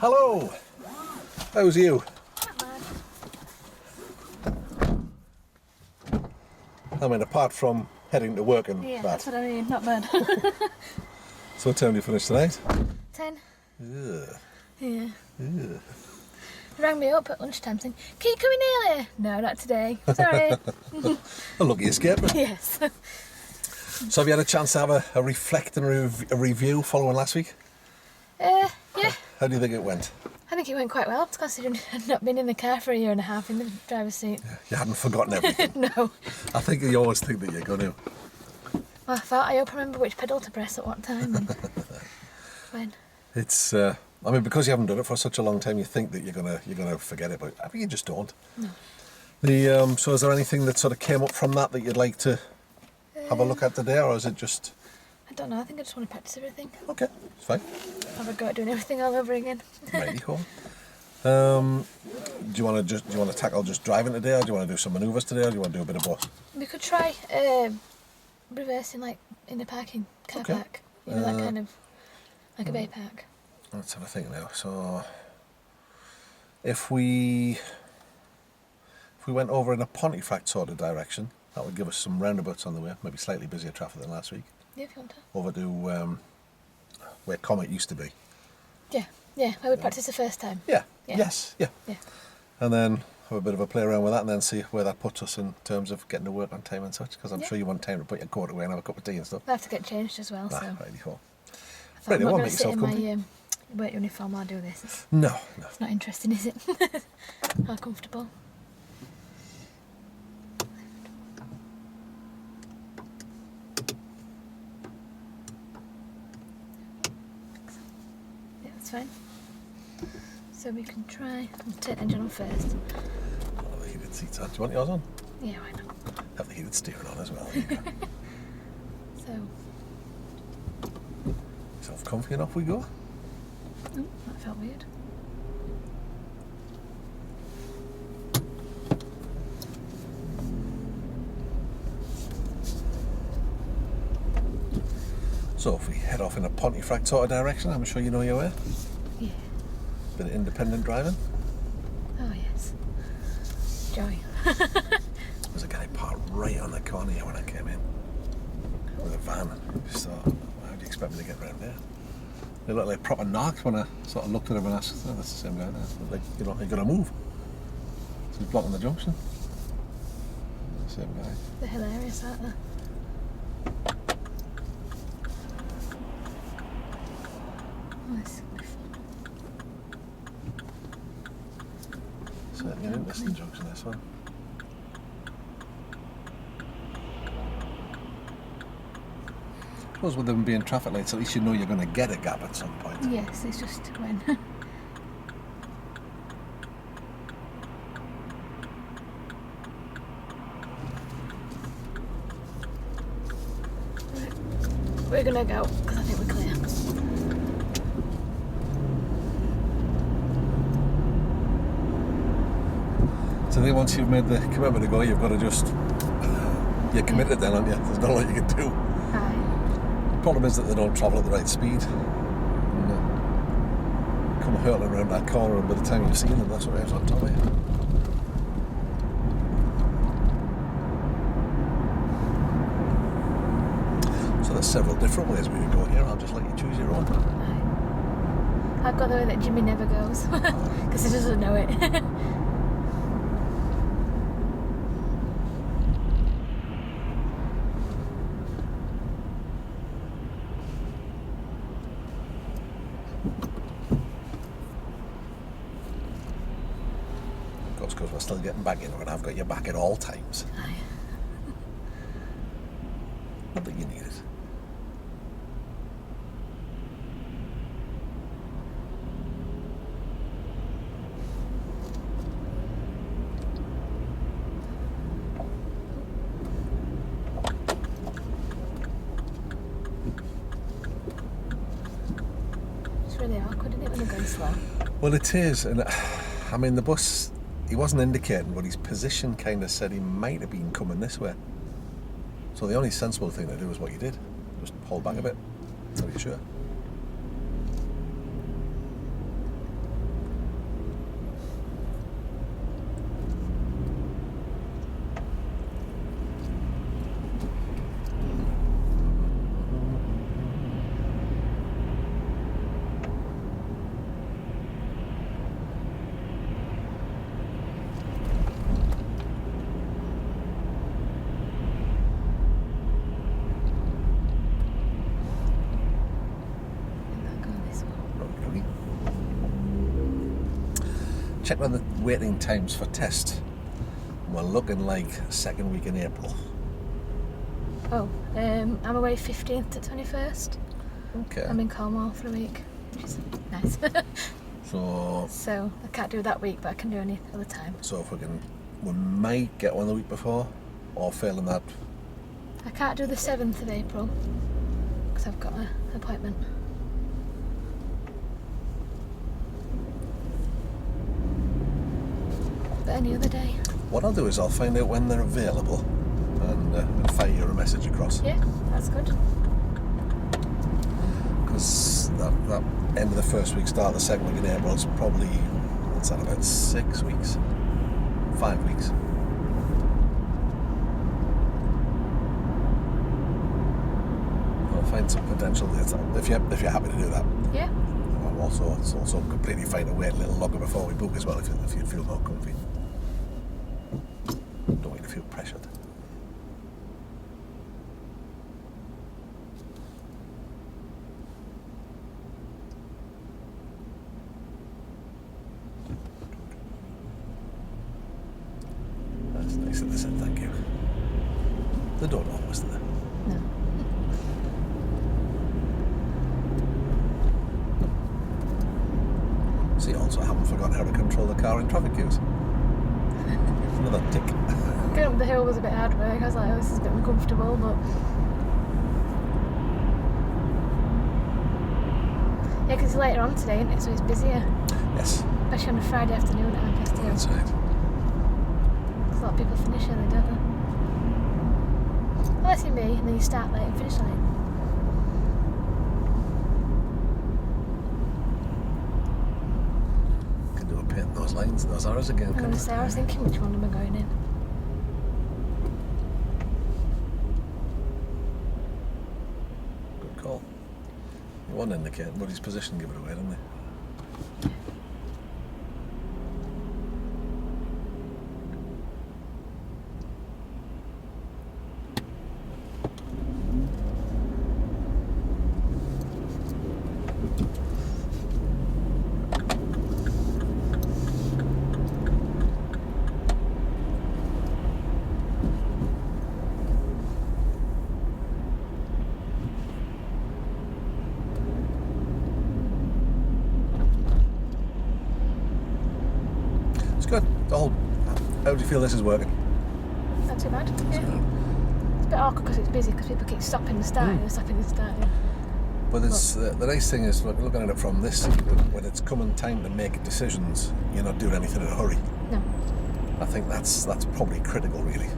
Hello. How's you? I mean, apart from heading to work and Yeah, that. that's what I mean, not bad. So what time do you finish tonight? 10. Ugh. Yeah. Ugh. He rang me up at lunchtime saying, "Can you come in earlier?" No, not today. Sorry. A lucky escapement. Yes. So have you had a chance to have a reflect and a review following last week? Yeah. How do you think it went? I think it went quite well, considering I'd not been in the car for a year and a half in the driver's seat. You hadn't forgotten everything. No. I think you always think that you're going to. Well, I hope I remember which pedal to press at what time and when. It's. I mean, because you haven't done it for such a long time, you think that you're gonna forget it, but I think you just don't. No. So is there anything that sort of came up from that you'd like to have a look at today, or is it just? I don't know, I think I just want to practice everything. Okay, it's fine. Have a go at doing everything all over again. Righty, cool. Do you want to tackle just driving today, or do you want to do some manoeuvres today, or do you want to do a bit of both? We could try reversing like in a parking car Okay. park. You know, that kind of, like a bay park. Let's have a think now. So, if we went over in a Pontefract sort of direction, that would give us some roundabouts on the way, maybe slightly busier traffic than last week. Yeah, if you want to. Over to where Comet used to be. Yeah, I would practice the first time. Yeah. Yeah. Yes. Yeah. Yeah. And then have a bit of a play around with that, and then see where that puts us in terms of getting to work on time and such. Because I'm Yeah. sure you want time to put your coat away and have a cup of tea and stuff. I have to get changed as well, so Righty, cool. I thought Right, I'm you not won't going make to sit yourself in comfy. my work uniform while I do this. No. It's not interesting, is it? How comfortable. Yeah, that's fine. So we can try. I'll turn the engine on first. Oh, the heated seats on. Do you want yours on? Yeah, why not? Have the heated steering on as well. So, Self comfy enough we go. oh, that felt weird. So if we head off in a Pontefract sort of direction, I'm sure you know your way. Yeah. Bit of independent driving. Oh, yes. Joy. There's a guy parked right on the corner here when I came in with a van. Just thought, how do you expect me to get round there? They looked like proper narcs when I sort of looked at him and asked, oh, that's the same guy there. Like, you know, you're going to move. So he's blocking the junction. Same guy. They're hilarious, aren't they? Oh, this is gonna be fun. Certainly an interesting junction, this one. I suppose with them being traffic lights, at least you know you're going to get a gap at some point. Yes, it's just when. Right. We're gonna go because I think we're clear. So I think once you've made the commitment to go, you've got to just... You're committed then, aren't you? There's not a lot you can do. Aye. Problem is that they don't travel at the right speed. And, come hurtling around that corner, and by the time you've seen them, that's what it is on top of you. So there's several different ways we could go here. I'll just let you choose your own. Aye. I've got the way that Jimmy never goes because he doesn't know it. Of course, because we're still getting back into it. I've got your back at all times. Aye. Not that you need it. It's really awkward, isn't it, when you're going slow? Well, it is, and I mean the bus. He wasn't indicating, but his position kind of said he might have been coming this way. So the only sensible thing to do is what you did. Just hold back a bit. Are you sure? checked on the waiting times for tests. We're looking like second week in April. Oh, I'm away 15th to 21st. Okay. I'm in Cornwall for a week, which is nice. So I can't do that week, but I can do any other time. if we might get one the week before, or failing that. I can't do the 7th of April because I've got an appointment. But any other day. What I'll do is I'll find out when they're available and fire you a message across. Yeah, that's good. Because that end of the first week, start of the second week in April is probably, what's that, about 6 weeks? 5 weeks. I'll find some potential dates if you're happy to do that. Yeah. It's also completely fine to wait a little longer before we book as well if you feel more comfy. Don't want you to feel pressured. That's nice that they said thank you. They don't always, do they? No. See, also I haven't forgotten how to control the car in traffic queues. Another tick. Going up the hill was a bit hard work. I was like, oh, this is a bit uncomfortable, but yeah, because it's later on today, isn't it? So it's busier, Yes, especially on a Friday afternoon at 2:30. that's right. Because a lot of people finish early, don't they? Unless you're me, and then you start late and finish late. Can do a paint those lines, those arrows again. I'm going couldn't to say, I was thinking which one am I going in? Good call. You want to indicate, but his position give it away, didn't he? It's good. How do you feel this is working? Not too bad. Yeah. It's a bit awkward because it's busy because people keep stopping and starting and stopping and starting. But it's, the nice thing is, looking at it from this, when it's coming time to make decisions, you're not doing anything in a hurry. No. I think that's probably critical, really.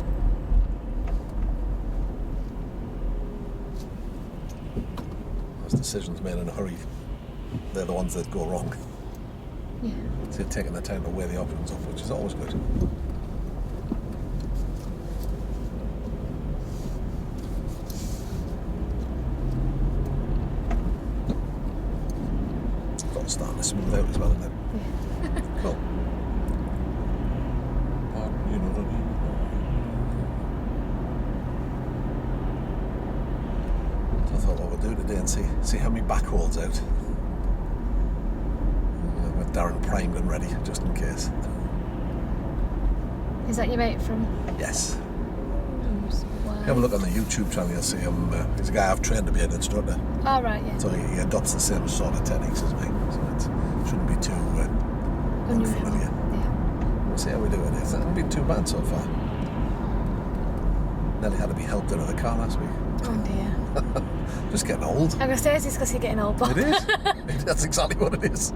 Those decisions made in a hurry, they're the ones that go wrong. Yeah. So you're taking the time to weigh the options up, which is always good. It's all starting to smooth out as well, isn't it? Yeah. Cool. You know what I mean? So I thought what we'll do today and see how many back holds out. With Darren primed and ready, just in case. Is that your mate from? Yes. Why? Have a look on the YouTube channel, you'll see him. He's a guy I've trained to be an instructor. Oh, right, yeah. So he adopts the same sort of techniques as me. So it shouldn't be too Unusual. unfamiliar. Yeah. We'll see how we do it. It's not been too bad so far. Nearly had to be helped out of the car last week. Oh dear. Just getting old. I'm going to say it's because you're getting old, but It is. That's exactly what it is.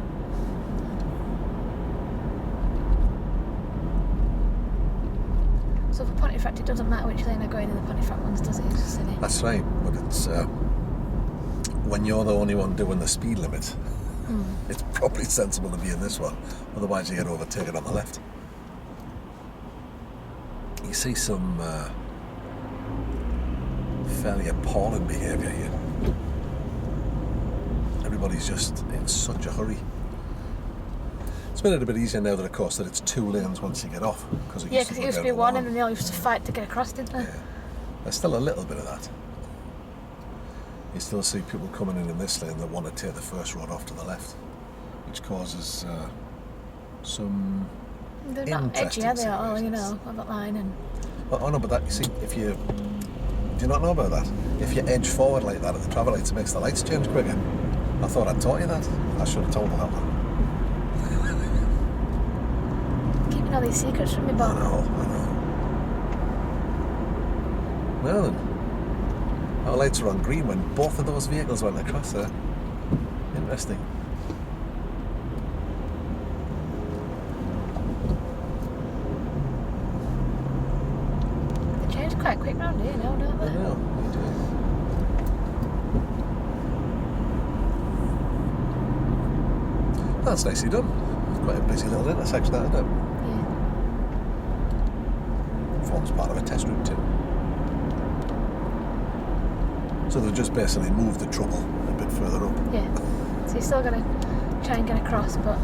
So for Pontefract, it doesn't matter which lane I go in the Pontefract ones, does it? It's just silly. That's right, but it's when you're the only one doing the speed limit, it's probably sensible to be in this one. Otherwise, you get overtaken on the left. You see some fairly appalling behaviour here. Everybody's just in such a hurry. It's made it a bit easier now that, of course, that it's 2 lanes once you get off. Yeah, because it used to be one and then they all used to fight to get across, didn't they? Yeah. There's still a little bit of that. You still see people coming in this lane that want to take the first road off to the left, which causes some They're not edgy, interesting are they, at all, you situations. know, on that line and... Oh no, but that, you see, if you... Do you not know about that? If you edge forward like that at the traffic lights, it makes the lights change quicker. I thought I'd taught you that. I should have told you that one. Keeping all these secrets from me, I Bob. know. Well then, our lights were on green when both of those vehicles went across there. Interesting. They change quite quick round here now, don't I they? know, they do. That's nicely done. It's quite a busy little intersection, that, isn't it? Yeah. Forms part of a test route too. So they've just basically moved the trouble a bit further up. Yeah. So you're still going to try and get across, but...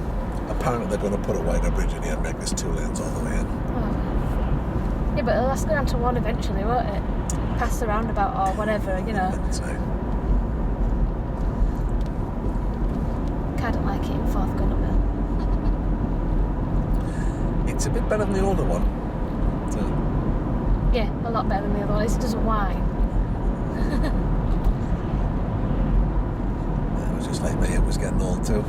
Apparently they're going to put a wider bridge in here and make this 2 lanes all the way in. Oh. Yeah, but it'll have to go down to one eventually, won't it? Past the roundabout or whatever, you know. So, I don't like it in Forth going uphill. it's a bit better than the older one. So, Yeah, a lot better than the other one. At least it doesn't whine. it was just like me, it was getting old too.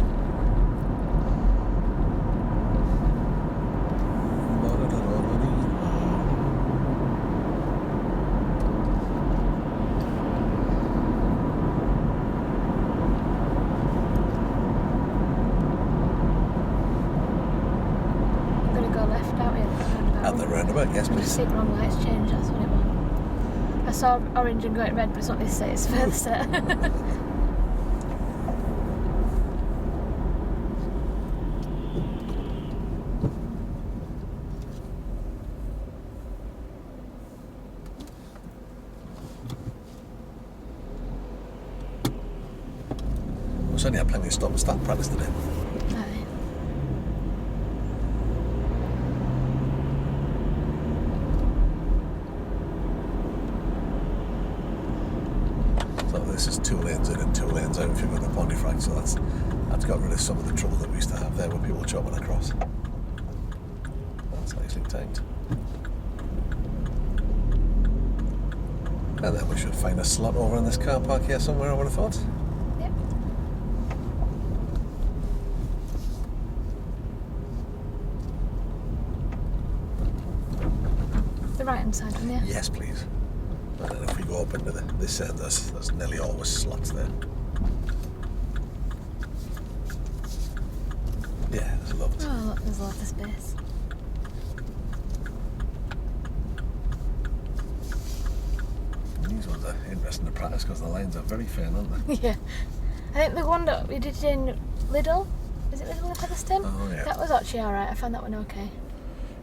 I'm going to go left out here. At the roundabout, yes I just please. see the wrong lights change, that's what it was. I saw orange and going red, but it's not this set, it's further set. We certainly had plenty of stop and start practice today. Aye. So this is 2 lanes in and 2 lanes out if you're going to Pontefract, so that's got rid of some of the trouble that we used to have there with people chopping across. That's nicely timed. And then we should find a slot over in this car park here somewhere, I would have thought. Yep. The right hand side one, yeah? Yes, please. And then if we go up into this end, there's nearly always slots there. Yeah, there's loads. Oh, look, there's lots of space. These ones are interesting to practice because the lines are very thin, aren't they? Yeah. I think the one that we did in Lidl, is it Lidl in Featherstone? Oh, yeah. That was actually alright, I found that one okay.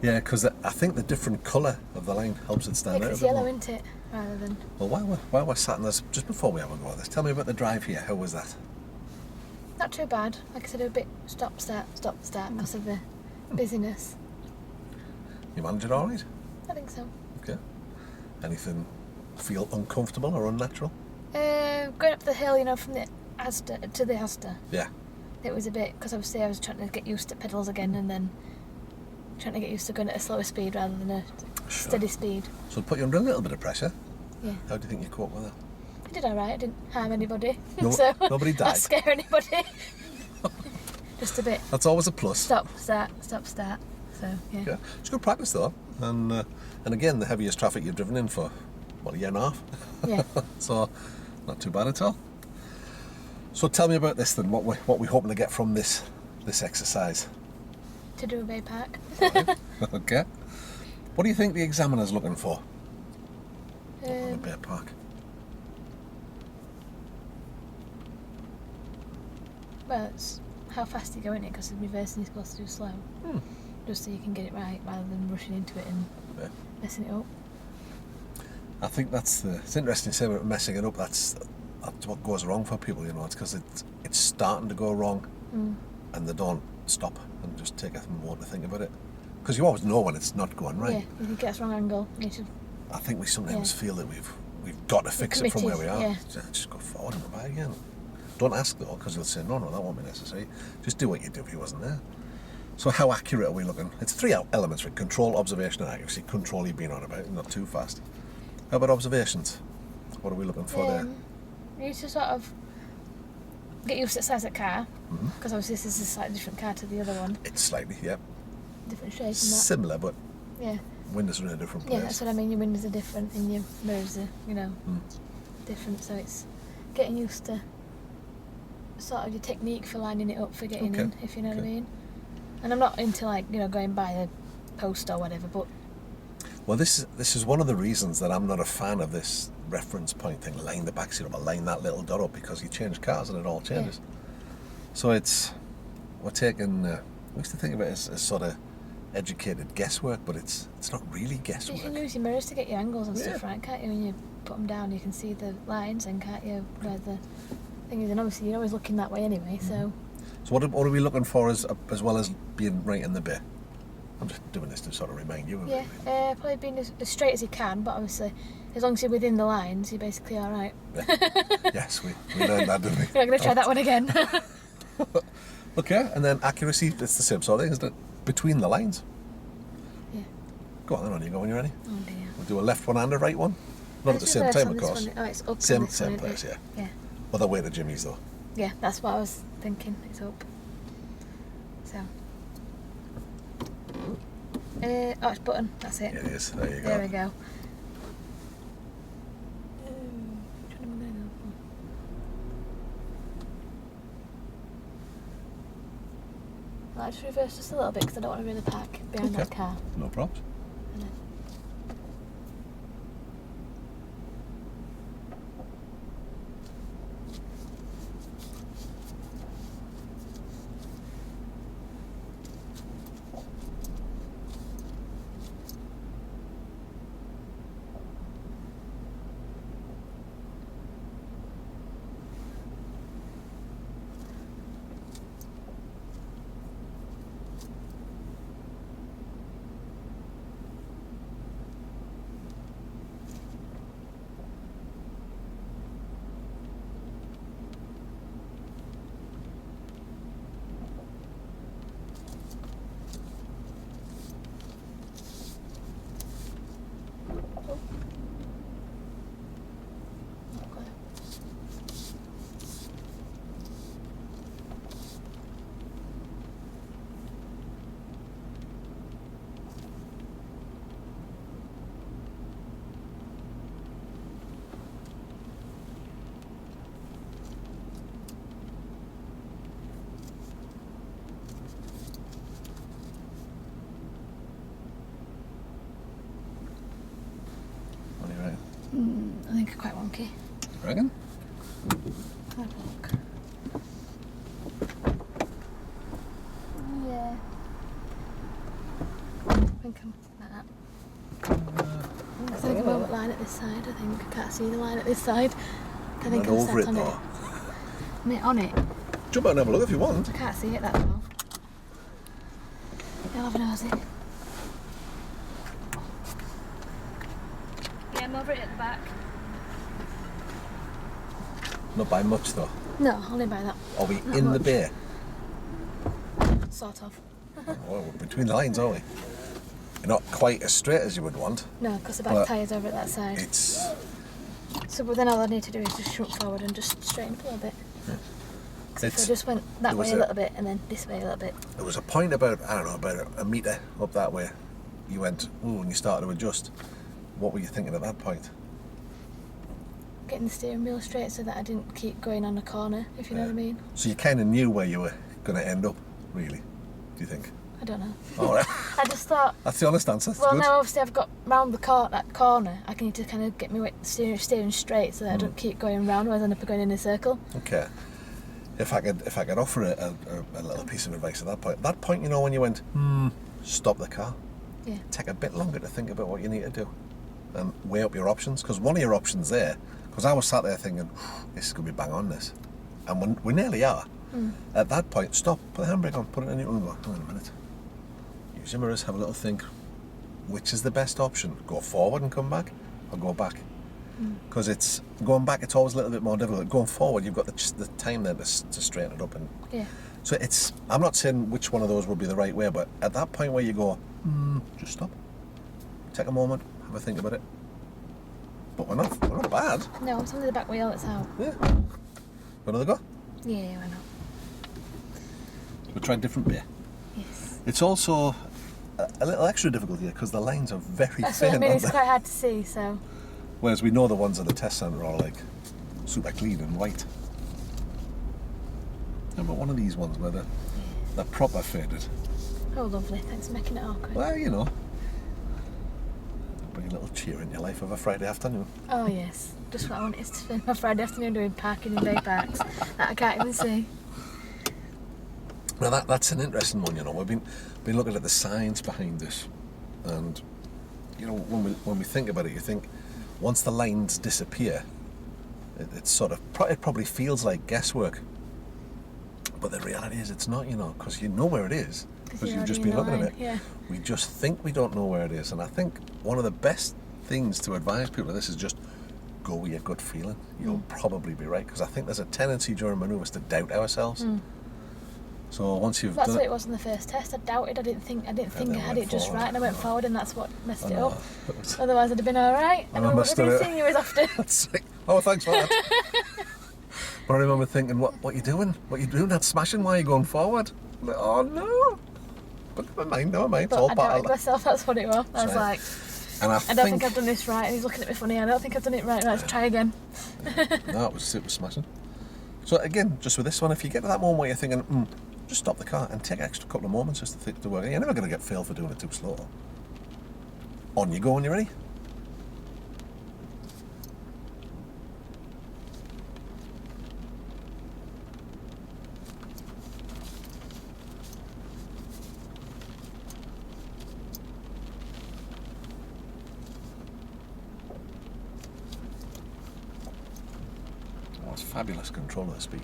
Yeah, because I think the different colour of the line helps it stand Yeah, out 'cause a it's bit yellow, more. isn't it? Rather than... Well, while we're sat in this, just before we have a go at this, tell me about the drive here. How was that? Not too bad. Like I said, a bit stop, start because of the busyness. You managed it all right? I think so. Okay. Anything feel uncomfortable or unnatural? Going up the hill, you know, from the Asda to the Asda, Yeah. it was a bit, because obviously I was trying to get used to pedals again and then trying to get used to going at a slower speed rather than a Sure. steady speed. So it put you under a little bit of pressure. Yeah. How do you think you coped with that? I did alright, I didn't harm anybody. No- so nobody Not died? scare anybody. Just a bit That's always a plus. stop, start. So, yeah. Okay. It's good practice though. And again, the heaviest traffic you've driven in for, what, a year and a half? Yeah. So, not too bad at all. So tell me about this then. What we hoping to get from this exercise? To do a Bay Park. Okay. What do you think the examiner's looking for on the Um, Bear Park? well, it's how fast you go in it, because the reversing is supposed to do slow. Just so you can get it right rather than rushing into it and Yeah. messing it up. I think it's interesting to say about messing it up. That's what goes wrong for people, you know. It's because it's starting to go wrong, and they don't stop and just take a moment to think about it. Because you always know when it's not going right. Yeah, if you get a wrong angle, you should. I think we sometimes Yeah. feel that we've got to fix it from where we committed, are. yeah. Just go forward and go back again. Don't ask though, because they'll say no, that won't be necessary. Just do what you do if he wasn't there. So how accurate are we looking? It's three elements, right? Control, observation and accuracy. Control you've been on about, not too fast. How about observations? What are we looking for there? You need to sort of get used to the size of the car, Mhm. because obviously this is a slightly different car to the other one. It's slightly, yeah. Different shape and that. Similar, but Yeah. windows are in a different place. Yeah, that's what I mean. Your windows are different and your mirrors are, different. So it's getting used to sort of your technique for lining it up for getting in, if you know what I Okay. mean. And I'm not into going by a post or whatever, but Well, this is one of the reasons that I'm not a fan of this reference point thing. Line the backseat up, or line that little dot up, because you change cars and it all changes. So we're taking. We used to think of it as sort of educated guesswork, but it's not really you guesswork. can use your mirrors to get your angles and stuff Yeah. right, can't you? When you put them down, you can see the lines, and can't you? Where the thing is, and obviously you're always looking that way anyway. So So what are we looking for as well as being right in the bay? I'm just doing this to sort of remind you of yeah, it. probably being as straight as you can, but obviously as long as you're within the lines, you're basically all right. Yes, we learned that, didn't we? We're not going to try that one again. Okay, and then accuracy, it's the same sort of thing, isn't it? Between the lines. Yeah. Go on then, on you go when you're ready. Oh dear. We'll do a left one and a right one. Not at the Let's same reverse time, on of this course. one. Oh, it's up on Same this one, isn't place, it? yeah. Yeah. Other way to Jimmy's though. Yeah, that's what I was thinking. It's up. So. Oh, it's button. That's it. It is. There you go. There we go. Which one am I going to go for? I'll just reverse just a little bit because I don't want to really park behind that Okay. car. No problems. And then- Okay. What do you reckon? I think it's quite wonky. You reckon? Have a look. Yeah. I think I'm like that. I think I'm over line at this side. I think I can't see the line at this side. I think Run I'm over set it on though. it. On it. Jump out and have a look if you want. I can't see it that well. I'll have a nosy. Yeah, I'm over it at the back. Not by much though. No, only by that. Are we Not in the much. bay? Sort of. Oh, we're between the lines, aren't we? You're not quite as straight as you would want. No, because the back But tyre's over at that side. It's So, but then all I need to do is just shrunk forward and just straighten up a little bit. Because if I It's- just went that there was way a a- little bit and then this way a little bit. there was a point about about a metre up that way. You went, ooh, and you started to adjust. What were you thinking at that point? Getting the steering wheel straight so that I didn't keep going on a corner, if you know what I mean. So you kind of knew where you were going to end up, really. Do you think? I don't know. All right. I just thought, That's the honest answer. That's well, good. now obviously I've got round that corner. I need to kind of get my steering straight so that I don't keep going round, otherwise I end up going in a circle. Okay. If I could offer a little piece of advice at that point, you know, when you went, stop the car. Yeah. Take a bit longer to think about what you need to do, and weigh up your options. Because one of your options there, because I was sat there thinking, this is going to be bang on this, and we nearly are. At that point, stop, put the handbrake on, put it in neutral, and go, hang on a minute. Use your mirrors, have a little think. Which is the best option? Go forward and come back, or go back? because it's going back. It's always a little bit more difficult. Going forward, you've got the time there to straighten it up, and Yeah. so it's. I'm not saying which one of those would be the right way, but at that point where you go, just stop, take a moment, have a think about it. But we're not bad. No, it's only the back wheel that's out. Yeah. Another go. Yeah, why not? We'll try a different beer. Yes. It's also a little extra difficult here because the lines are very That's thin. what I mean, aren't it's they? quite hard to see, so. Whereas we know the ones at the test centre are like super clean and white. How about one of these ones where they're proper faded? Oh, lovely. Thanks for making it awkward. Well, you know. Bring a little cheer in your life of a Friday afternoon. Oh, yes. Just what I want is to spend my Friday afternoon doing parking in day parks that I can't even see. Now that's an interesting one, you know. We've been looking at the science behind this, and you know, when we think about it, you think once the lines disappear, it's sort of it probably feels like guesswork. But the reality is, it's not, you know, because you know where it is because you're you've just already been in the looking at line, it. yeah. We just think we don't know where it is, and I think one of the best things to advise people of this is just go with your gut feeling. You'll probably be right, because I think there's a tendency during manoeuvres to doubt ourselves. So once you've That's done what it was in the first test. I doubted. I didn't think I then had went it just forward. right, and I went forward, and that's what messed it know. up. Otherwise, I'd have been all right. I don't know what must they've been have- seeing you as often. It's like, oh, thanks for that. But I remember thinking, what you doing? What you doing? That's smashing. Why are you going forward? I'm like, oh no. But never mind. It's But all I part doubted of myself. That's what it was. I was right. like, And I don't think I've done this right. And he's looking at me funny. I don't think I've done it right. Let's try again. No, it was smashing. So again, just with this one, if you get to that moment where you're thinking, just stop the car and take an extra couple of moments just to work. You're never going to get failed for doing it too slow. On you go when you're ready. Oh, it's fabulous control of the speed.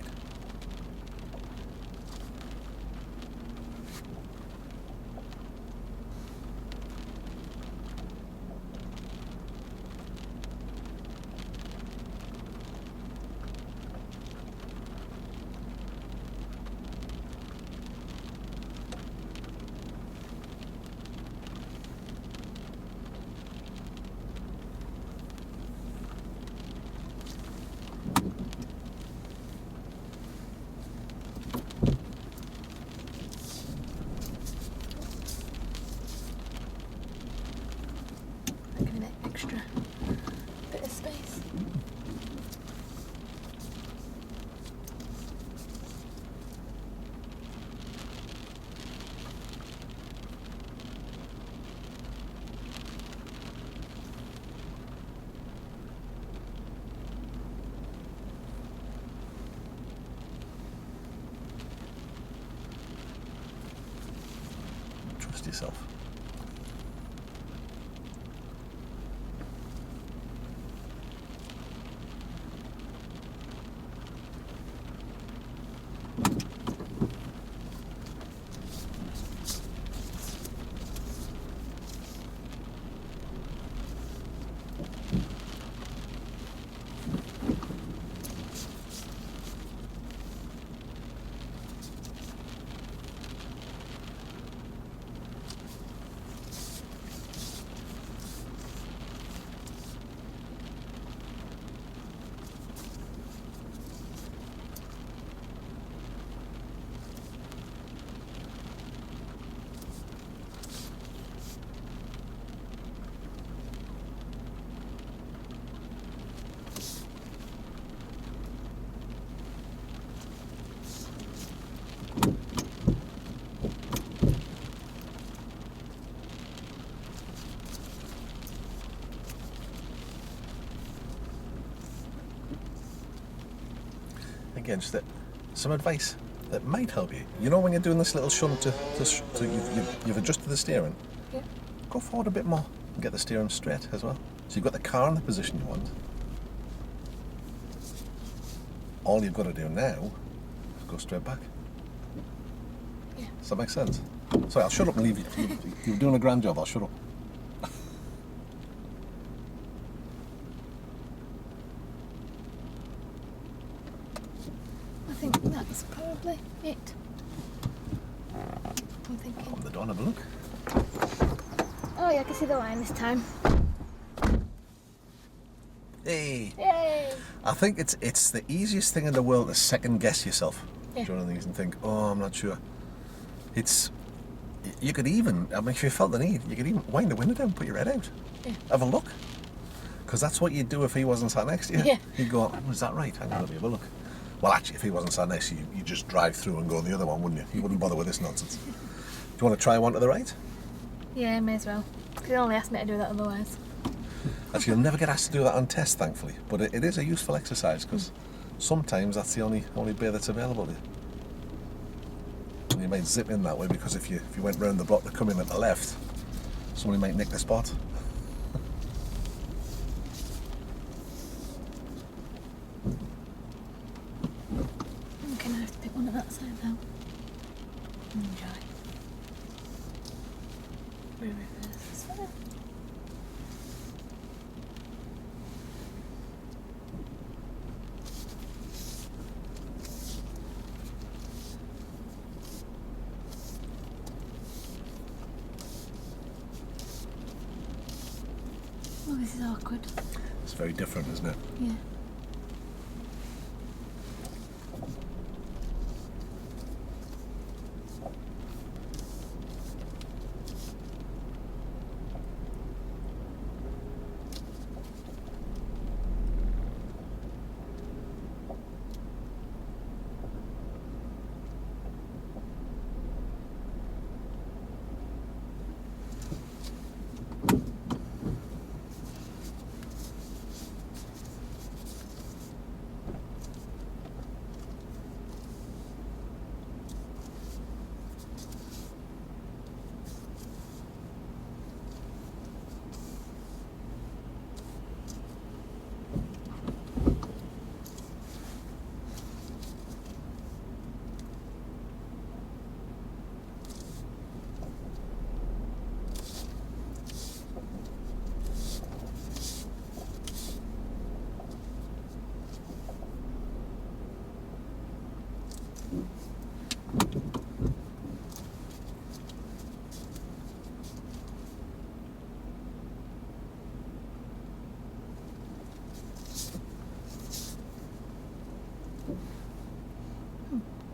I'm giving it extra bit of space. Trust yourself. Again, just some advice that might help you. You know, when you're doing this little shunt to you've adjusted the steering, Yeah. go forward a bit more and get the steering straight as well. So you've got the car in the position you want. All you've got to do now is go straight back. Yeah. Does that make sense? Sorry, I'll shut up and leave you. You're doing a grand job. I'll shut up. think that's probably it. I'm thinking. Open the door and have a look. Oh yeah, I can see the line this time. Hey! Yay! I think it's the easiest thing in the world to second guess yourself. Yeah. Do you know things and think, oh, I'm not sure. You could even, I mean, if you felt the need, you could even wind the window down, put your head out, Yeah. have a look. Because that's what you'd do if he wasn't sat next to you. Yeah. You'd go, oh, is that right? Hang on, let me have a look. Well, actually, if he wasn't sat next to you, you'd just drive through and go on the other one, wouldn't you? You wouldn't bother with this nonsense. Do you want to try one to the right? Yeah, may as well. They only asked me to do that otherwise. Actually, you'll never get asked to do that on test, thankfully. But it is a useful exercise because sometimes that's the only beer that's available to you. And you might zip in that way because if you went round the block to come in at the left, somebody might nick the spot. I'm gonna have to pick one at that side now. Enjoy. Reverse. Oh, this is awkward. It's very different, isn't it? Yeah.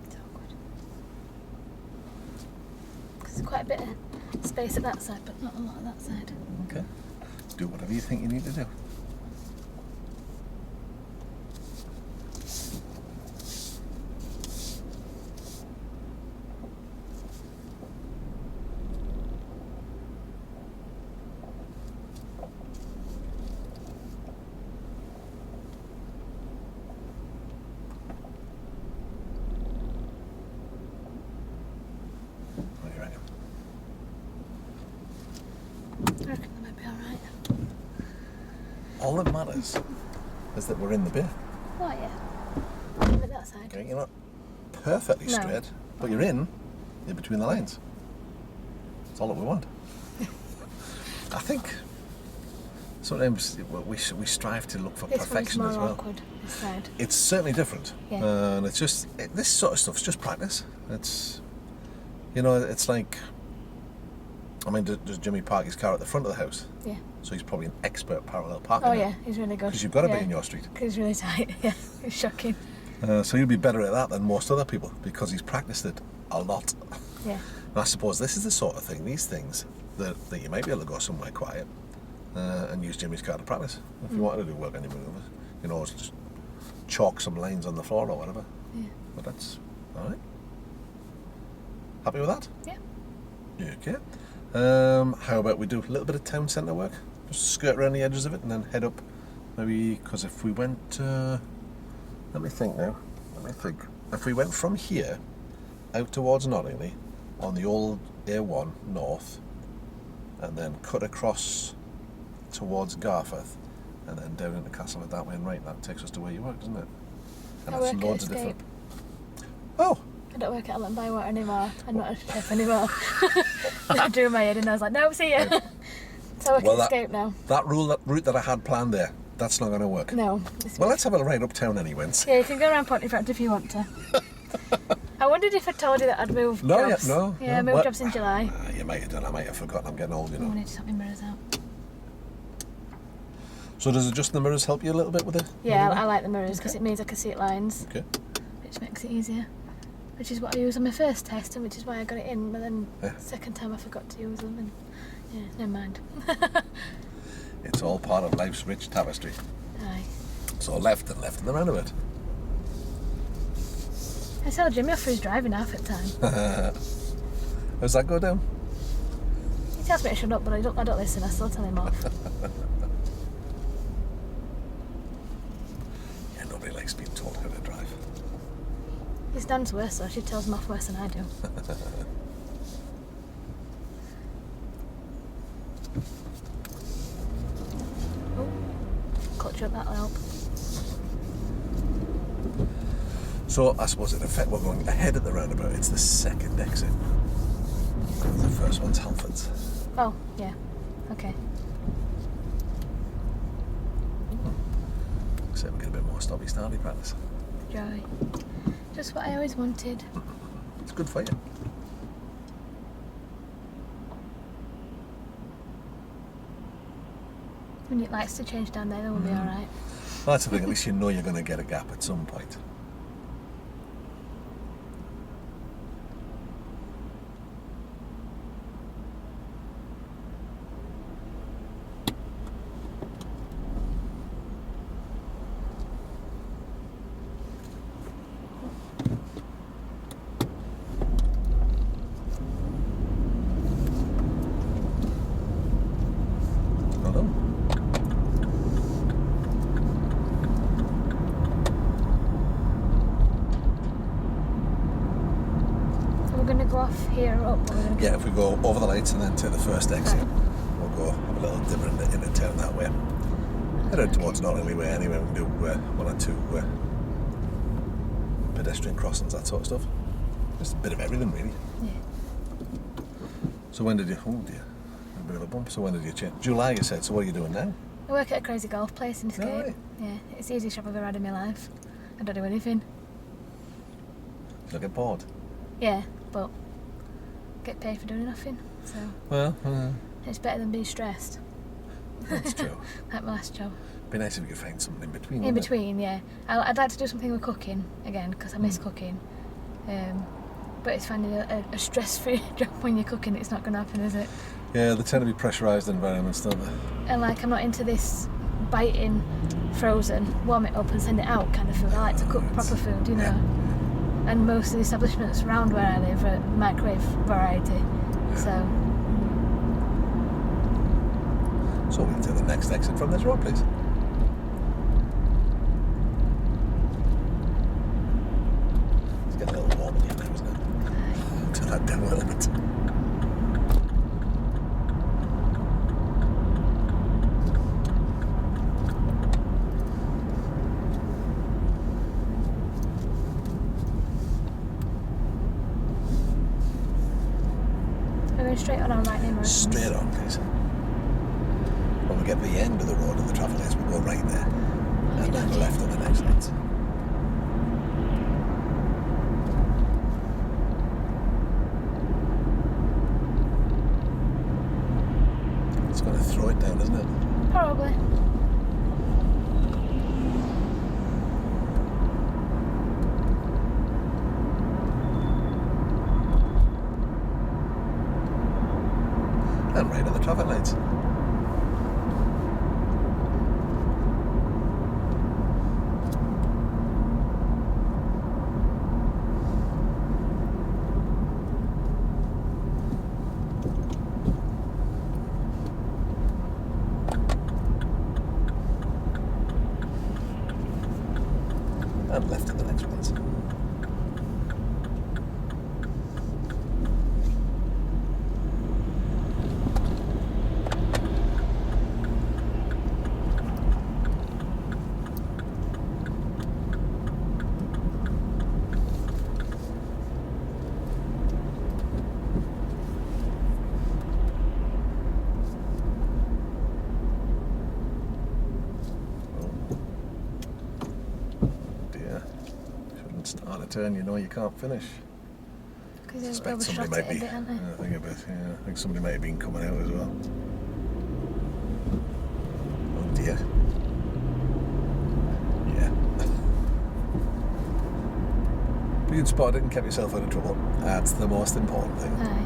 It's awkward. There's quite a bit of space at that side, but not a lot at that side. Okay. Do whatever you think you need to do. What do you reckon? I reckon that might be alright. All that matters is that we're in the beer. Oh yeah. Even at that side. Okay, you're not perfectly No. straight, but you're in between the lines. That's all that we want. I think sometimes we strive to look for This one's perfection more as well. awkward, this side. It's certainly different, Yeah. and it's just this sort of stuff's just practice. It's it's like, I mean, does Jimmy park his car at the front of the house? Yeah. So he's probably an expert parallel parking. Oh yeah, he's really good. Because you've got to yeah. be in your street. Because he's really tight. Yeah, it's shocking. So he'll be better at that than most other people because he's practiced it a lot. Yeah. And I suppose this is the sort of thing, these things, that you might be able to go somewhere quiet and use Jimmy's car to practice. If you wanted to do work on your manoeuvres, you know, just chalk some lines on the floor or whatever. Yeah. But that's all right. Happy with that? Yeah. Yeah, okay. How about we do a little bit of town centre work? Just skirt around the edges of it and then head up. Maybe, because if we went, let me think now. If we went from here out towards Nottingley on the old A1 north and then cut across towards Garforth and then down into Castlewood that way and right, that takes us to where you work, doesn't it? And I that's work at Escape. Oh! I don't work at Alton Bywater anymore. I'm not a chef anymore. I drew my head and I was like, no, see ya. So I work Well, at Escape now. That route that I had planned there That's not going to work. No. It's Well, let's have a ride uptown anyway. And see. Yeah, you can go around Pontefract if you want to. I wondered if I told you that I'd moved No, jobs. yeah, no. Yeah, I no. moved jobs in July. You might have done. I might have forgotten. I'm getting old, you know. I need to sort my mirrors out. So does adjusting the mirrors help you a little bit with it? Yeah, I like the mirrors because it means I can see it lines, Okay. which makes it easier. Which is what I used on my first test, and which is why I got it in. But then Yeah. second time I forgot to use them, and yeah, never mind. It's all part of life's rich tapestry. Aye. So left and the roundabout. I tell Jimmy off for his driving half at the time. How's that go down? He tells me to shut up, but I don't listen. I still tell him off. Yeah, nobody likes being told how to drive. His Dan's worse though. She tells him off worse than I do. Oh, clutch up, that'll help. So I suppose in effect we're going ahead of the roundabout. It's the second exit. The first one's Halfords. Oh, yeah. Okay. So we get a bit more stoppy-starty practice. Joy. Just what I always wanted. It's good for you. When it likes to change down there, then we'll be alright. Well, that's the thing. At least you know you're going to get a gap at some point. Well done. So we're going to go off here or up, or we're going to go... Yeah, if we go over the lights and then take the first exit, we'll go have a little dipper in the town that way. Head out towards Northerly Way anyway. We can do one or two pedestrian crossings, that sort of stuff. Just a bit of everything, really. Yeah. So when did you... Oh dear. A bit of a bump. So when did you change? July, you said. So what are you doing now? I work at a crazy golf place in Escape. Right. Yeah, it's the easiest job I've ever had in my life. I don't do anything. You get bored? Yeah, but get paid for doing nothing. So Well, it's better than being stressed. that's true. Like my last job. Be nice if you could find something in between. In wouldn't it? between, yeah. I'd like to do something with cooking again because I miss cooking. But it's finding a stress-free job when you're cooking. It's not going to happen, is it? Yeah, they tend to be pressurised environments, don't they? And like, I'm not into this biting, frozen, warm it up and send it out kind of food. I like to cook proper food, you know. Yeah. And most of the establishments around where I live are microwave variety. So So we'll take the next exit from this road, please. It's getting a little warm in here now, isn't it? Turn that down a little bit. we're going straight on our right name. Straight on, please. When we get to the end of the road and the traffic lights, we'll go right there. And then Okay. left at the next lights. It's going to throw it down, isn't it? Probably. And right at the traffic lights. And left at the next ones. start a turn, you know you can't finish. Because they Suspect overshot somebody it might a bit, haven't they? I think a bit. Yeah, I think somebody might have been coming out as well. Oh dear. Yeah. Being spotted and kept yourself out of trouble. That's the most important thing. Aye.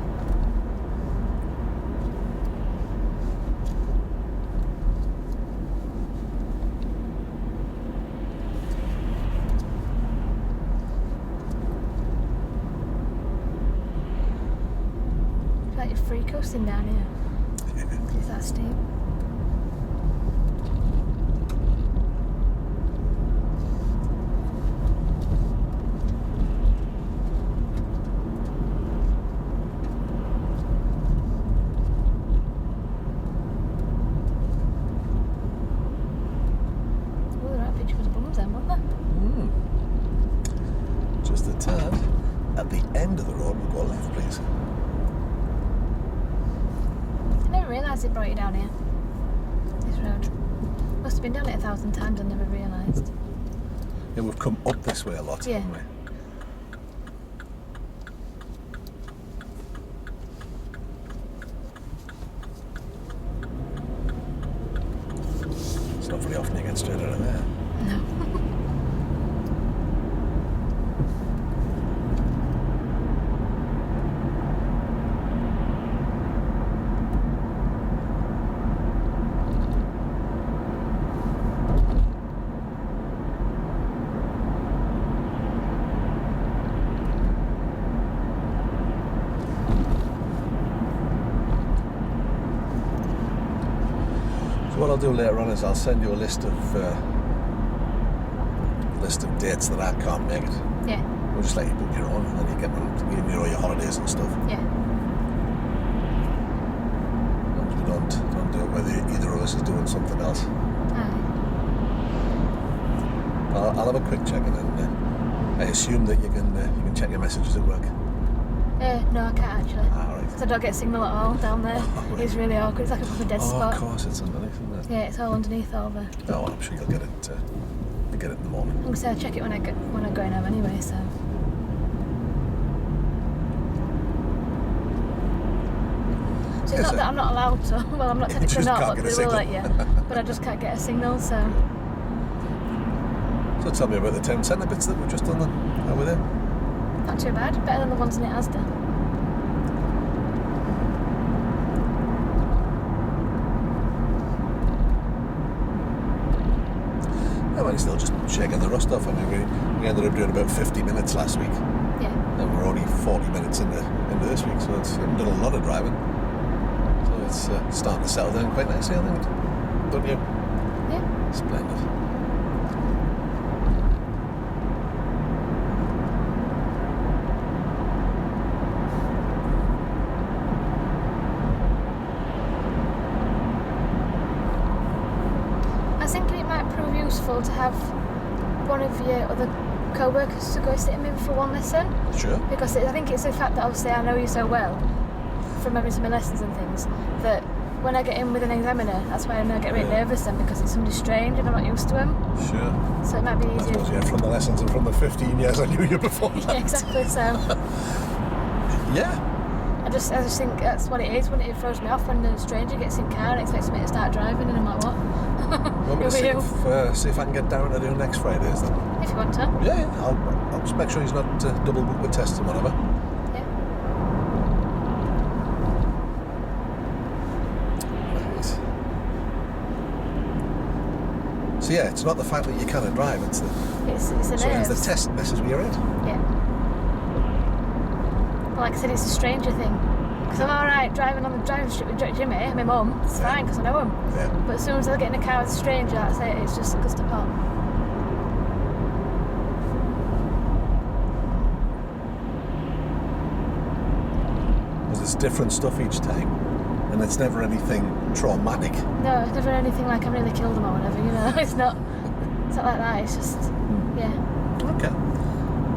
It's like you're free coasting down here. It's that steep. Oh, the right pitch was bums then, wasn't there? Just a tad. At the end of the road, we'll go left, please. I never realised it brought you down here. This road. Must have been down it 1,000 times and never realised. Yeah, we've come up this way a lot, Yeah. haven't we? It's not very often you get straight out of there. No. So what I'll do later on is I'll send you a list of dates that I can't make it. Yeah. We'll just let you book your own, and then you get one, you know, your holidays and stuff. Yeah. We don't do it whether either of us is doing something else. Aye. I'll have a quick check, and then I assume that you can check your messages at work. No, I can't actually. Ah, right. So I don't get signal at all down there. Oh, right. It's really awkward. It's like a proper dead Oh, spot. of course, it's underneath, isn't it? Yeah, it's all underneath over. Oh, well, I'm sure you'll get it. You'll get it in the morning. I'm gonna say I check it when I go in home anyway. So. So it's Yes, not that I'm not allowed to. Well, I'm not You technically just not, can't but get a they will signal. let you. But I just can't get a signal. So. So tell me about the town centre bits that we've just done then. How were they? Not too bad. Better than the ones in it Asda. Yeah, well, you're still just shaking the rust off. I mean, we ended up doing about 50 minutes last week, Yeah. and we're only 40 minutes into this week, so it's done a lot of driving. So it's starting to settle down quite nicely, I think. Don't you? Yeah. Splendid. I was thinking it might prove useful to have one of your other co-workers to go sitting in for one lesson, Sure. because I think it's the fact that obviously I know you so well from having some lessons and things, that when I get in with an examiner, that's why I know I get really Yeah. nervous then, because it's somebody strange and I'm not used to him. Sure. So it might be I easier. suppose, yeah, from the lessons and from the 15 years I knew you before that. Yeah, exactly. So Yeah. I just think that's what it is. When it throws me off when a stranger gets in car and expects me to start driving, and I'm like, what? Want me to Who are you? see if I can get Darren to do next Fridays then? If you want to. Yeah, I'll just make sure he's not double booked with tests and whatever. Yeah. Right. So yeah, it's not the fact that you cannot drive, it's the It's the so it's nerves. the test messes with your head. Yeah. Well, like I said, it's a stranger thing. Because I'm alright driving on the driving strip with Jimmy, my mum, it's Yeah. fine because I know him. Yeah. But as soon as I get in a car with a stranger, that's it, it's just a gust of pop. Because it's different stuff each time, and it's never anything traumatic. No, it's never anything like I really killed him or whatever, you know. It's not like that, it's just, yeah. Okay.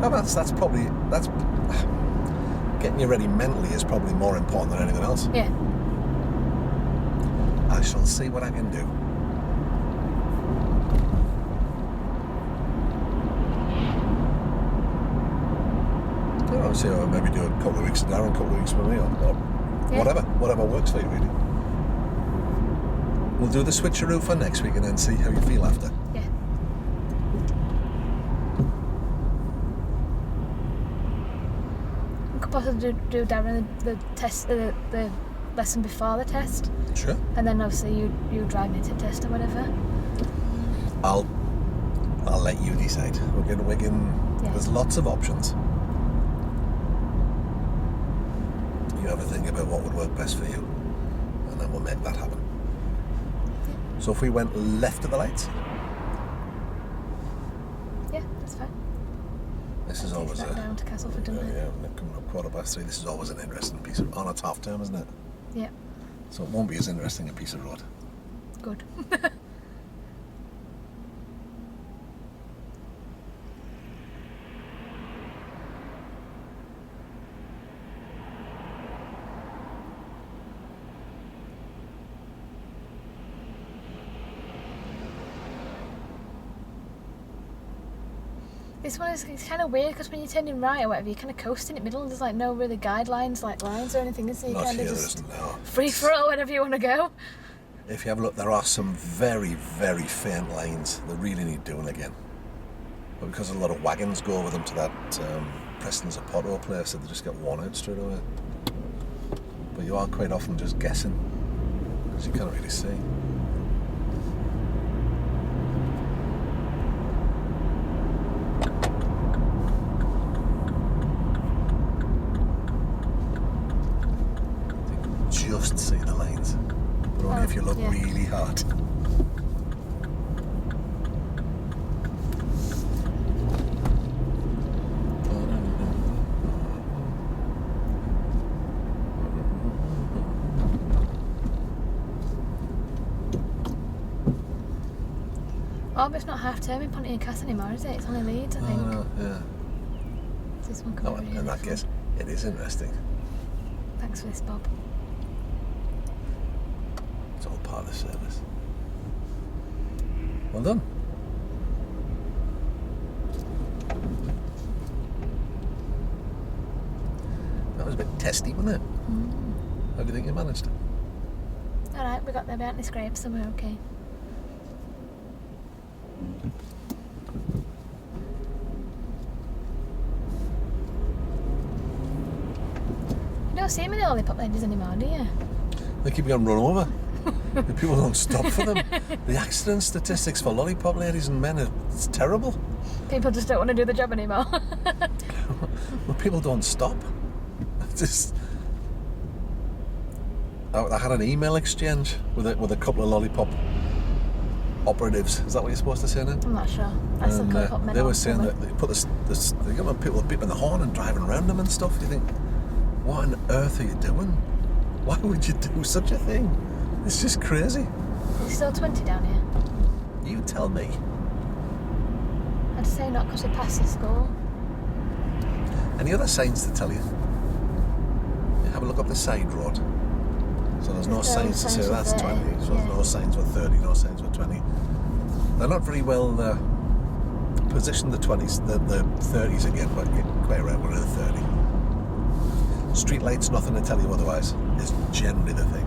Well, that's probably getting you ready mentally is probably more important than anything else. Yeah. I shall see what I can do. and say, oh, maybe do a couple of weeks with Darren, a couple of weeks with me, or Yeah. whatever works for you, really. We'll do the switcheroo for next week and then see how you feel after. Yeah. We could possibly do Darren the test, the lesson before the test, Sure. and then obviously you drive me to test or whatever. I'll let you decide. We can. Yeah. There's lots of options. You have a think about what would work best for you, and then we'll make that happen. So if we went left at the lights, Yeah, that's fine. this is always Back a down to Castleford, doesn't it? yeah. Coming up 3:15. This is always an interesting piece of. Oh, no, it's half term, isn't it? Yeah. So it won't be as interesting a piece of road. Good. This one is it's kind of weird because when you're turning right or whatever, you're kind of coasting in the middle. There's like no really guidelines, like lines or anything, is there? You Not kind here, of there just isn't, no. free for all whenever you want to go. If you have a look, there are some very, very faint lines that really need doing again. But because a lot of wagons go over them to that Preston's Apotto place, so they just get worn out straight away. But you are quite often just guessing, because you can't really see. You can just see the lines, but only if you look yeah. really hard. Oh, but it's not half term in Pontycast anymore, is it? It's only Leeds, I think. Oh, no, yeah. This one could No, be really in that fun. case, it is interesting. Thanks for this, Bob. It's all part of the service. Well done. That was a bit testy, wasn't it? How do you think you managed? Alright, we got there without any scrapes, so we're okay. You don't see many lollipop ladies anymore, do you? They keep getting run over. The people don't stop for them. The accident statistics for lollipop ladies and men it's terrible. People just don't want to do the job anymore. Well, people don't stop. Just, I had an email exchange with a couple of lollipop operatives. Is that what you're supposed to say now? I'm not sure. I still And can't put men they were on, saying probably. that they put they got people beeping the horn and driving around them and stuff. You think, what on earth are you doing? Why would you do such a thing? It's just crazy. It's still 20 down here. You tell me. I'd say not because we passed the school. Any other signs to tell you? Have a look up the side road. So there's no There's no signs to say signs for that's 30, 20. So yeah. there's no signs for 30, no signs for 20. They're not very well positioned, the 20s, the 30s again, but you're quite right, we're in the 30. Street lights, nothing to tell you otherwise, is generally the thing.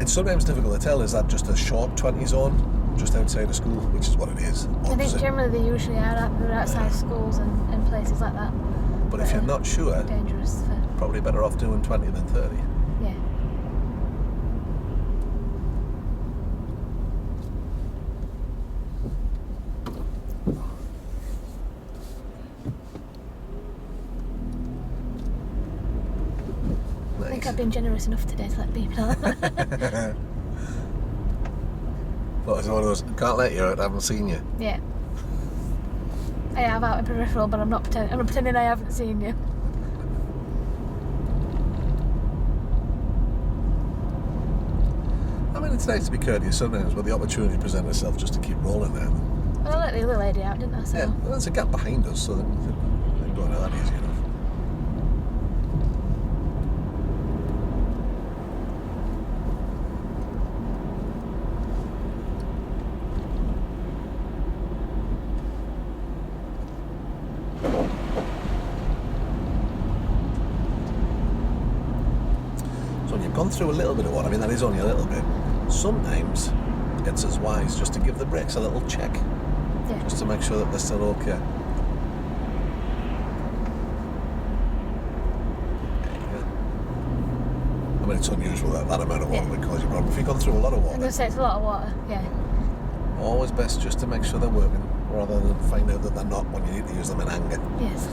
It's sometimes difficult to tell, is that just a short 20 zone just outside of school, which is what it is. I think opposite. generally they usually are they're outside schools and places like that. But if you're not sure, Dangerous for, probably better off doing 20 than 30. yeah. I think I've been generous enough today to let people know. Well, it's one of those, can't let you out, I haven't seen you. Yeah. I have out in peripheral, but I'm not pretending I haven't seen you. I mean, it's nice to be courteous sometimes, but the opportunity presents itself just to keep rolling there. Well, I let the other lady out, didn't I? So Yeah, well, there's a gap behind us, so they're going out that easy enough. gone through a little bit of water, I mean that is only a little bit, sometimes it's as wise just to give the brakes a little check, Yeah. just to make sure that they're still okay. I mean, it's unusual that amount of water would cause you a problem. If you've gone through a lot of I'm water, going to say it's a lot of water, yeah. always best just to make sure they're working, rather than find out that they're not when you need to use them in anger. Yes.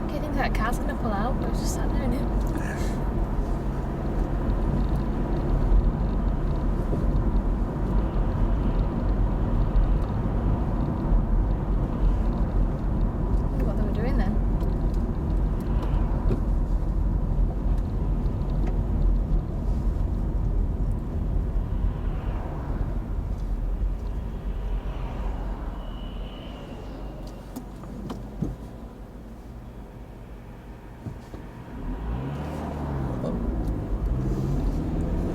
Okay, I think that car's going to pull out, but it's just sat there, isn't it? What they were doing then.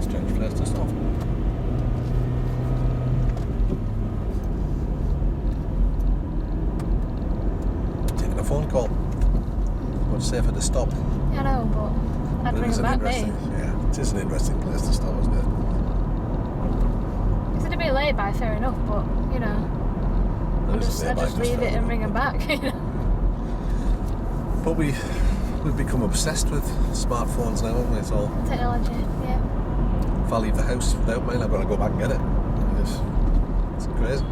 Strange place to stop. Taking a phone call. Much safer to stop. Yeah, I know, but I'd But it bring is them an back, mate. interesting, yeah, it is an interesting place to stop, isn't it? If they'd have been late by, fair enough, but, you know, There I'd is a just nearby leave further it and up. bring them back, you know. But we've become obsessed with smartphones now, haven't we? It's all, Technology, yeah. if I leave the house without mine, I've got to go back and get it. It's crazy.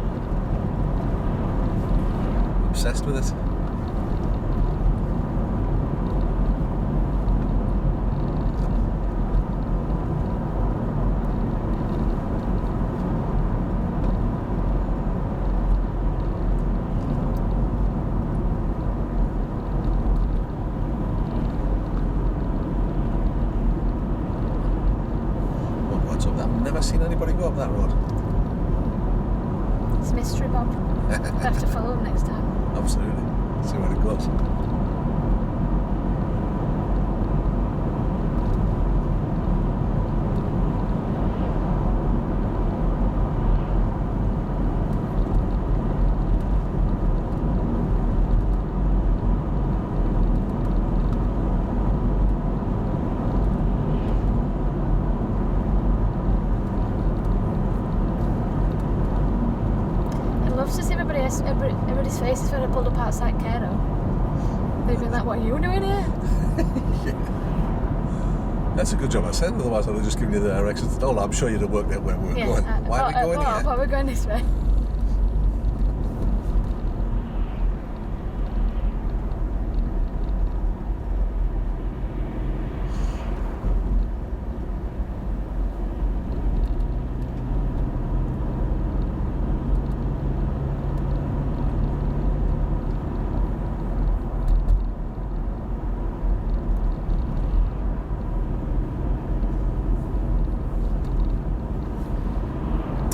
Obsessed with it. What's up? I've never seen anybody go up that road. It's a mystery, Bob. I'll have to follow them next time. Absolutely. See where it goes. I'd love to see everybody's faces when I pulled up outside Cairo. They'd been like, what are you doing here? Yeah. That's a good job I said, otherwise I'd have just given you the directions. Oh, I'm sure you'd have worked out where we were going. Why are we going here? Why are we going this way?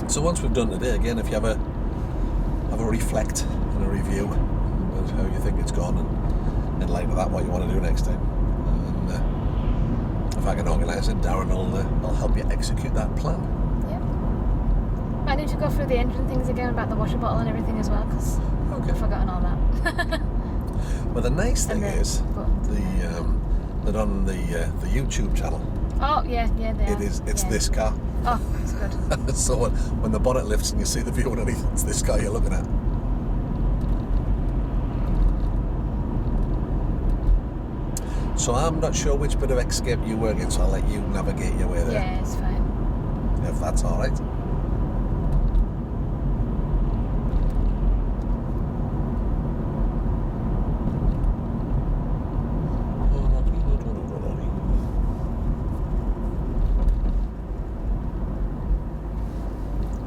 So once we've done today, again, if you have a reflect and a review about how you think it's gone, and in light of that, what you want to do next time. And if I can organise it, Darren will help you execute that plan. Yep. I need to go through the engine things again about the water bottle and everything as well, because Okay. I've forgotten all that. Well, the nice thing And the is buttons. that on the YouTube channel, Oh, yeah, they are. it's Yeah. this car. Oh, that's good. So when the bonnet lifts and you see the view underneath, it's this car you're looking at. So I'm not sure which bit of Escape you work in, so I'll let you navigate your way there, Yeah, it's fine. if that's all right.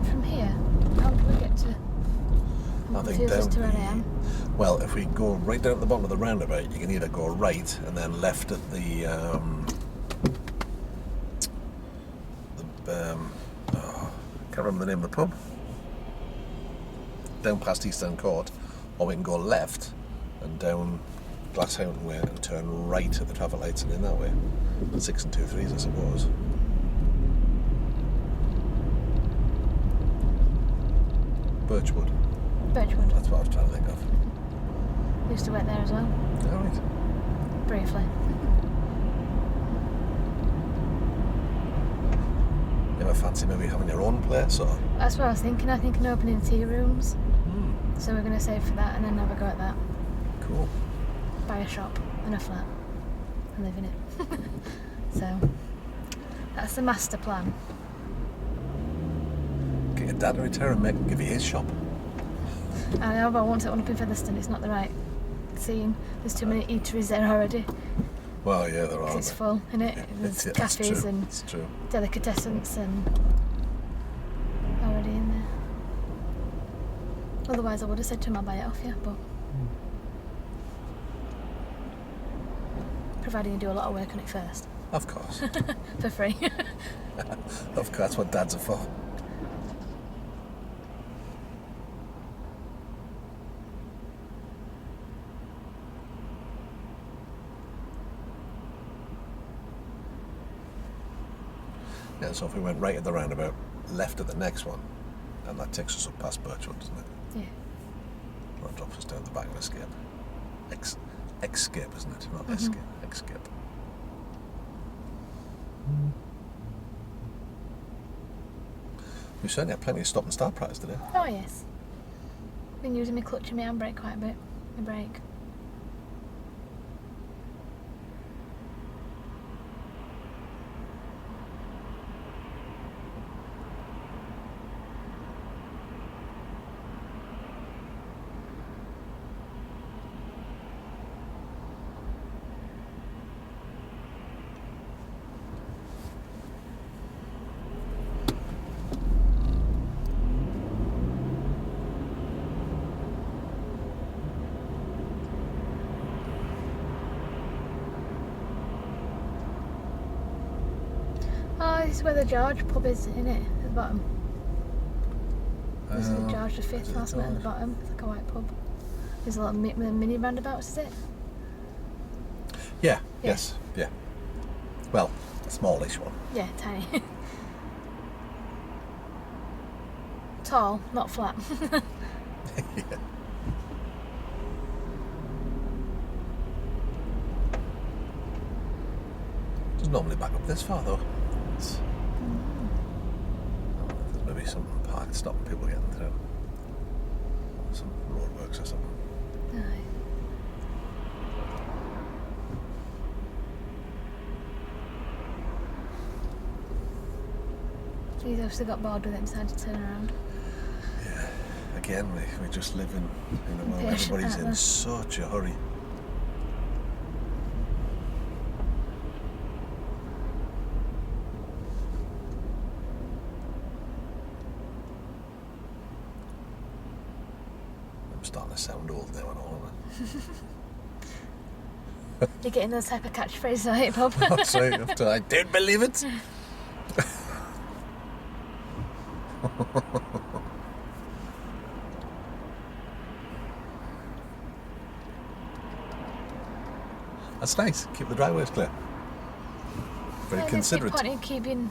From here, how do we get to... I'm I think confused as down to where I the- am. Well, if we go right down at the bottom of the roundabout, you can either go right and then left at the can't remember the name of the pub, down past East End Court, or we can go left and down Glasshound Way and turn right at the traffic lights and in that way. 6 and 2 3s, I suppose. Birchwood. Birchwood. That's what I was trying to think of. Used to work there as well, All right. briefly. You ever fancy maybe having your own place or? That's what I was thinking. I think in opening tea rooms. Hmm. So we're going to save for that and then have a go at that. Cool. Buy a shop and a flat and live in it. So that's the master plan. Get your dad to retire and give you his shop. I know, but I want to set one up in Featherstone. It's not the right scene. There's too many eateries there already. Well, yeah, there 'Cause are. it's full, isn't it? There's It's cafes true. and It's true. delicatessens and already in there. Otherwise, I would have said to him I'll buy it off you, but providing you do a lot of work on it first Of course. for free. Of course, that's what dads are for. Yeah, so if we went right at the roundabout, left at the next one, and that takes us up past Birchwood, doesn't it? Yeah. That drops us down the back of Escape. Escape, isn't it? Not Mhm. Escape. Escape. We certainly had plenty of stop and start prize today. Oh yes. Been using my clutch and my handbrake quite a bit. My brake. Oh, this is where the George pub is, isn't it? At the bottom. This is the George the is Fifth it last night at the George? bottom. It's like a white pub. There's a lot of mini roundabouts, is it? Yeah, Yeah. yes, yeah. Well, a smallish one. Yeah, tiny. Tall, not flat. Yeah. Doesn't normally back up this far though. It's, there's maybe something parked stopping people getting through. Some roadworks or something. Aye. He's obviously got bored with it and decided to turn around. Yeah. Again, we just live in a world where Impatient, everybody's aren't in we? such a hurry. I'm starting to sound old now and all. You're getting those type of catchphrases, right, Bob? I'm sorry, after I don't believe it. That's nice. Keep the driveways clear. Very considerate. There's no point in keeping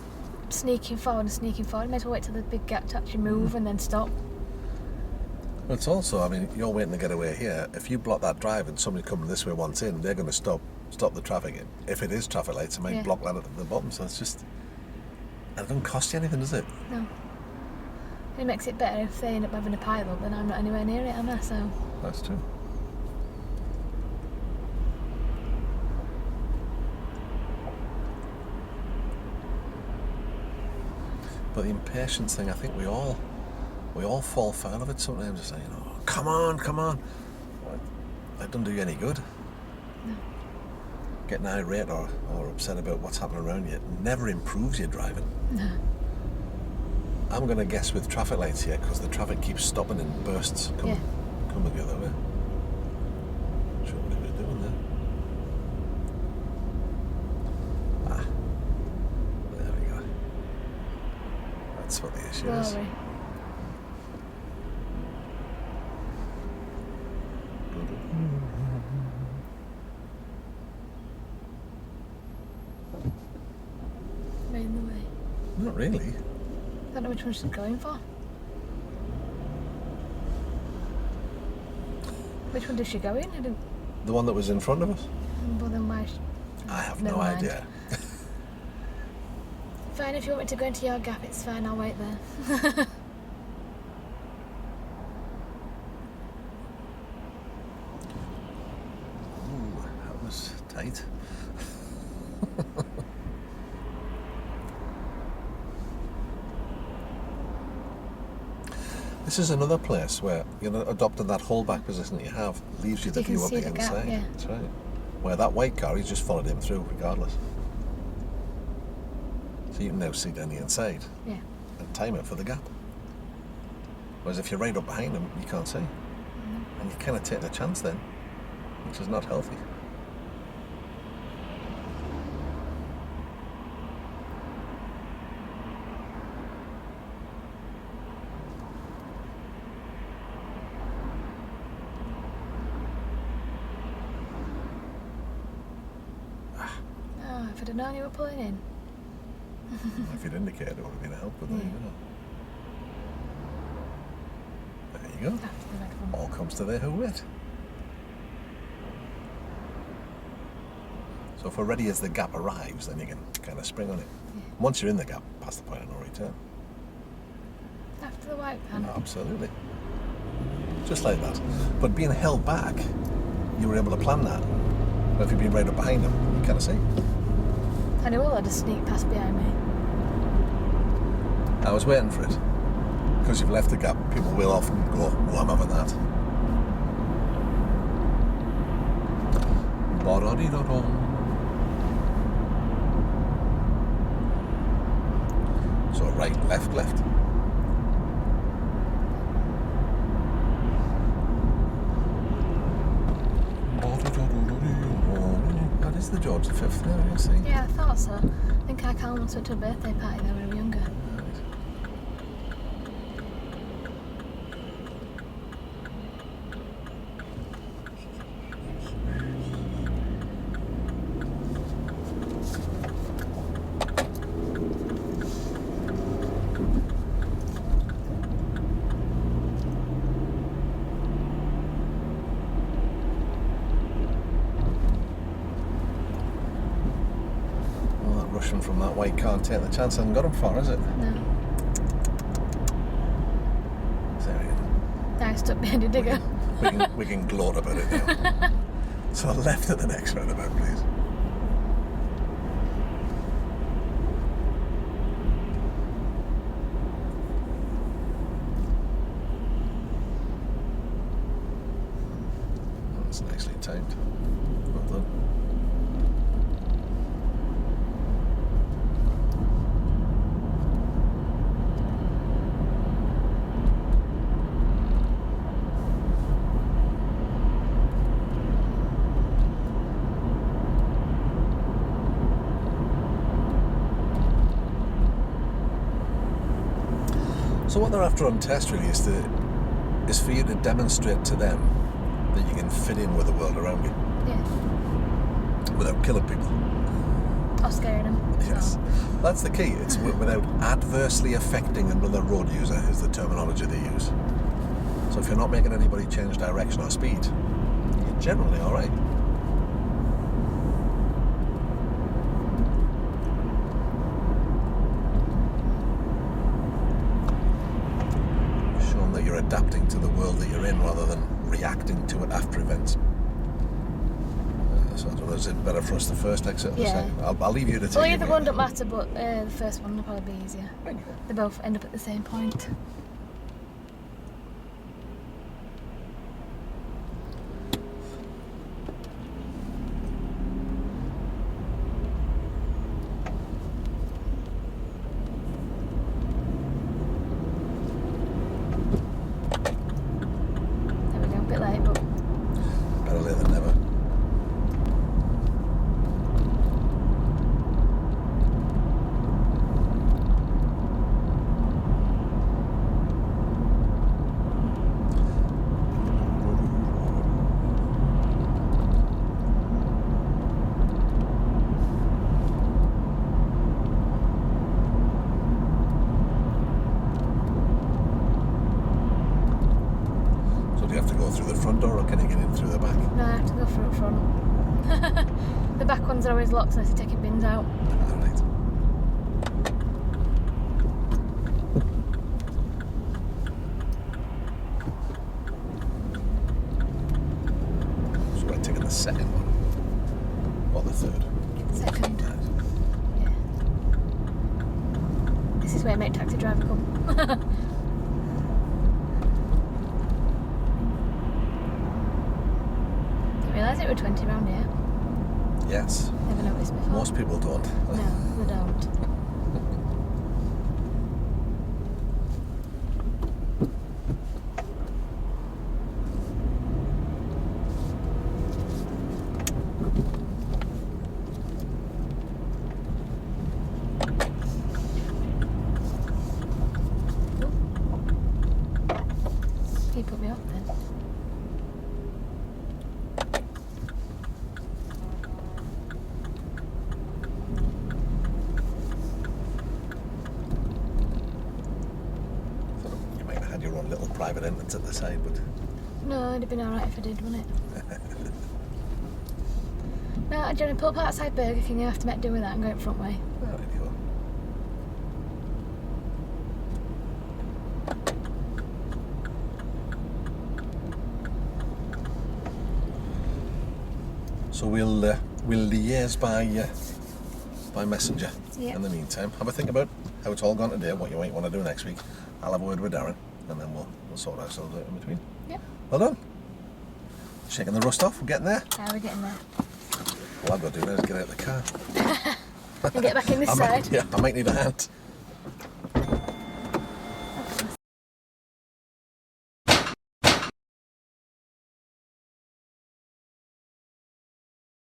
sneaking forward and sneaking forward. You may as well wait till the big gap to actually move and then stop. Well, it's also, I mean, you're waiting to get away here. If you block that drive and somebody coming this way wants in, they're going to stop the traffic. If it is traffic lights, it might Yeah. block that at the bottom. So it's just, and it doesn't cost you anything, does it? No. It makes it better if they end up having a pile up, then I'm not anywhere near it, am I? So That's true. But the impatience thing, I think we all fall foul of it sometimes. Just saying, come on. Well, that doesn't do you any good. No. Getting irate or upset about what's happening around you never improves your driving. no. I'm going to guess with traffic lights here because the traffic keeps stopping in bursts coming the other way. Not sure what he was doing there. Ah, there we go. That's what the issue is. Glory. Right in the way. Not really. I don't know which one she's going for. Which one did she go in? I didn't. The one that was in front of us. Well, then why? I have Never no mind. idea. Fine, if you want me to go into your gap, it's fine. I'll wait there. Ooh, that was tight. This is another place where, adopting that holdback position that you have leaves you the You can view of see the the gap, inside. yeah. That's right. Where that white car, he's just followed him through regardless. So you can now see down the inside Yeah. and time it for the gap. Whereas if you're right up behind him, you can't see. And you kind of take a chance then, which is not healthy. Oh, if I'd have known you were pulling in. If you'd indicated, it would have been a help, but there you Yeah. go. There you go. After the red one. All comes to they who wait. So if we're ready as the gap arrives, then you can kind of spring on it. Yeah. Once you're in the gap, past the point of no return. After the white van. Absolutely. Just like that. But being held back, you were able to plan that. But if you've been right up behind them, you kind of see. I knew all had to sneak past behind me. I was waiting for it. Because you've left the gap, people will often go, oh, I'm having that. Ba-da-dee-da-dum. So right, left, left. That is the George V there, you see. Yeah, I thought so. I think our Cal once went to a birthday party there when we were younger. Well, that Russian from that white can't take the chance. Hasn't got him far, is it? No. So Now I stuck behind a digger. we can gloat about it now. So left at the next roundabout, please. That's nicely timed. Well done. So what they're after on test really is for you to demonstrate to them that you can fit in with the world around you Yeah. without killing people. Or scaring them. Yes, that's the key. It's without adversely affecting another road user is the terminology they use. So if you're not making anybody change direction or speed, you're generally all right. Showing that you're adapting to the world that you're in rather than reacting to it after events. So I don't know, is it better for us the first exit or the Yeah. second? I'll leave you to take Well, it. either one don't matter, but the first one will probably be easier. Thank you. They both end up at the same point. There we go, a bit late, but Better late than never. So do you have to go through the front door or can you get in through the back? No, I have to go through up front. The back ones are always locked unless you're taking bins out. Alright. So we're taking the second one. Or the third. Second. Right. Yeah. This is where make taxi driver come. Didn't realise it were 20 round here. Yes. Never noticed before. Most people don't. No, they don't. He put me off then. You might have had your own little private entrance at the side, but No, it'd have been alright if I did, wouldn't it? No, do you want to pull up outside Burger King? You have to make do with that and go up front way. there you go. So we'll liaise by messenger. Yeah. In the meantime, have a think about how it's all gone today, what you might want to do next week. I'll have a word with Darren, and then we'll sort ourselves out in between. Yep. Well done. Shaking the rust off. We're getting there. How are we getting there? All I've got to do now is get out of the car. And get back in this I side. might, yeah, I might need a hand.